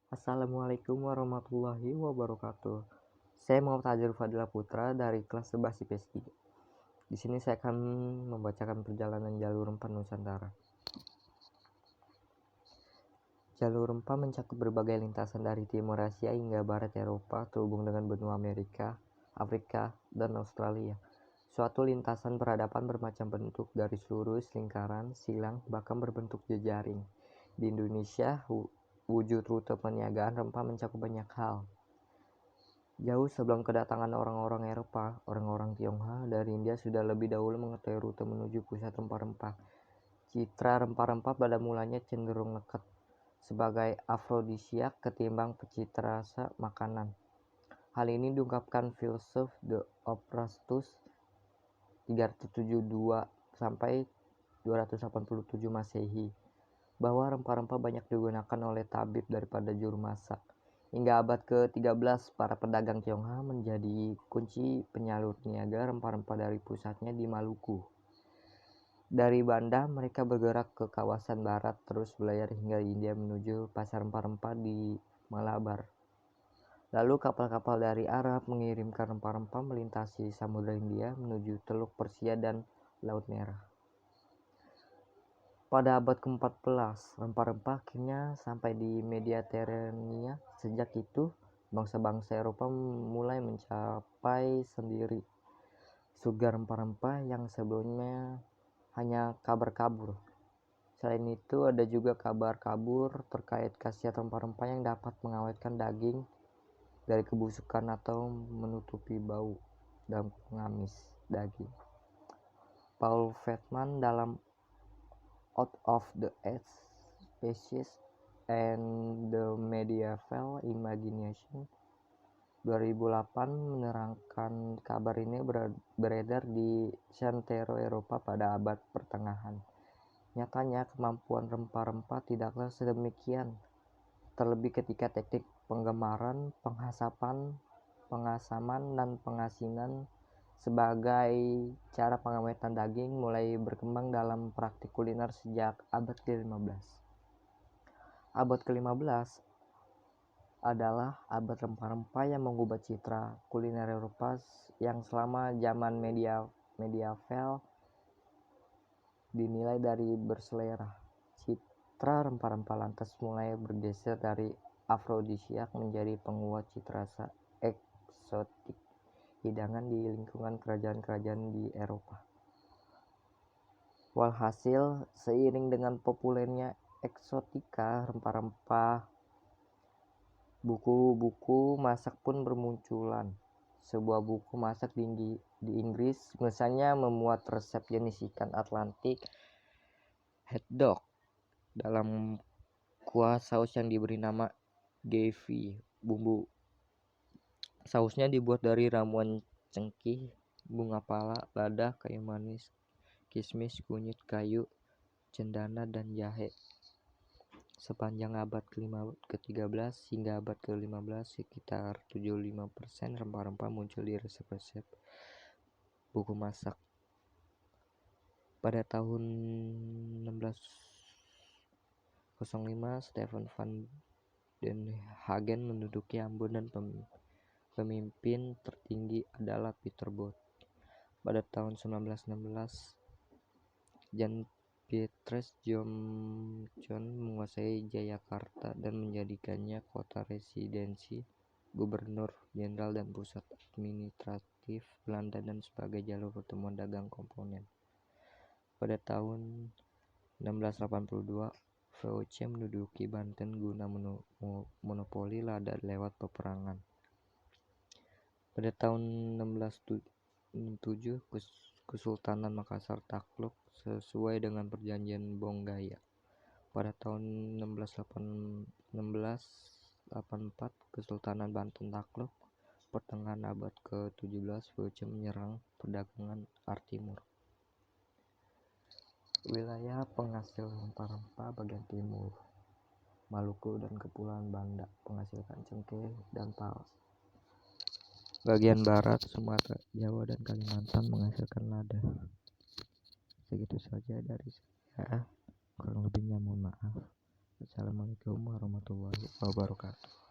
Assalamualaikum warahmatullahi wabarakatuh. Saya Muhammad Hajar Fadila Putra dari kelas 11 IPS 3. Di sini saya akan membacakan perjalanan jalur rempah Nusantara. Jalur rempah mencakup berbagai lintasan dari timur Asia hingga barat Eropa, terhubung dengan benua Amerika, Afrika, dan Australia. Suatu lintasan peradaban bermacam bentuk, garis lurus, lingkaran, silang, bahkan berbentuk jejaring. Di Indonesia, wujud rute perniagaan rempah mencakup banyak hal. Jauh sebelum kedatangan orang-orang Eropa, orang-orang Tionghoa dari India sudah lebih dahulu mengetahui rute menuju pusat rempah-rempah. Citra rempah-rempah pada mulanya cenderung lekat sebagai afrodisiak ketimbang pencitra rasa makanan. Hal ini diungkapkan filsuf Theophrastus 372 sampai 287 Masehi bahwa rempah-rempah banyak digunakan oleh tabib daripada juru masak. Hingga abad ke-13, para pedagang Tionghoa menjadi kunci penyalur niaga rempah-rempah dari pusatnya di Maluku. Dari Banda, mereka bergerak ke kawasan barat, terus berlayar hingga India menuju pasar rempah-rempah di Malabar. Lalu kapal-kapal dari Arab mengirimkan rempah-rempah melintasi Samudra India menuju Teluk Persia dan Laut Merah. Pada abad ke-14, rempah-rempah akhirnya sampai di Mediterania. Sejak itu, bangsa-bangsa Eropa mulai mencapai sendiri surga rempah-rempah yang sebelumnya hanya kabar kabur. Selain itu, ada juga kabar kabur terkait khasiat rempah-rempah yang dapat mengawetkan daging dari kebusukan atau menutupi bau dan pengamis daging. Paul Feldman dalam Out of the Eight Species and the Medieval Imagination 2008 menerangkan kabar ini beredar di seantero Eropa pada abad pertengahan. Nyatanya kemampuan rempah-rempah tidaklah sedemikian, terlebih ketika teknik penggemaran, pengasaman, dan pengasinan sebagai cara pengawetan daging mulai berkembang dalam praktik kuliner sejak abad ke-15. Abad ke-15 adalah abad rempah-rempah yang mengubah citra kuliner Eropa yang selama zaman medieval dinilai dari berselera. Citra rempah-rempah lantas mulai bergeser dari afrodisiak menjadi penguat citra rasa eksotik hidangan di lingkungan kerajaan-kerajaan di Eropa. Walhasil, seiring dengan populernya eksotika rempah-rempah, buku-buku masak pun bermunculan. Sebuah buku masak di Inggris misalnya memuat resep jenis ikan Atlantik haddock dalam kuah saus yang diberi nama gravy. Bumbu sausnya dibuat dari ramuan cengkih, bunga pala, lada, kayu manis, kismis, kunyit, kayu, cendana, dan jahe. Sepanjang abad ke-13 hingga abad ke-15, sekitar 75% rempah-rempah muncul di resep-resep buku masak. Pada tahun 1605, Stefan van den Hagen menduduki Ambon dan pemimpin tertinggi adalah Peter Both. Pada tahun 1916, Jan Pietersz Jonkson menguasai Jayakarta dan menjadikannya kota residensi gubernur jenderal dan pusat administratif Belanda dan sebagai jalur pertemuan dagang komponen. Pada tahun 1682, VOC menduduki Banten guna monopoli lada lewat peperangan. Pada tahun 1607, Kesultanan Makassar takluk sesuai dengan perjanjian Bonggaya. Pada tahun 1684, Kesultanan Banten takluk. Pertengahan abad ke-17, VOC menyerang perdagangan Timur. Wilayah penghasil rempah-rempah bagian timur, Maluku dan Kepulauan Banda menghasilkan cengkeh dan pals. Bagian barat, Sumatera, Jawa, dan Kalimantan menghasilkan lada. Segitu saja dari saya, kurang lebihnya mohon maaf. Assalamualaikum warahmatullahi wabarakatuh.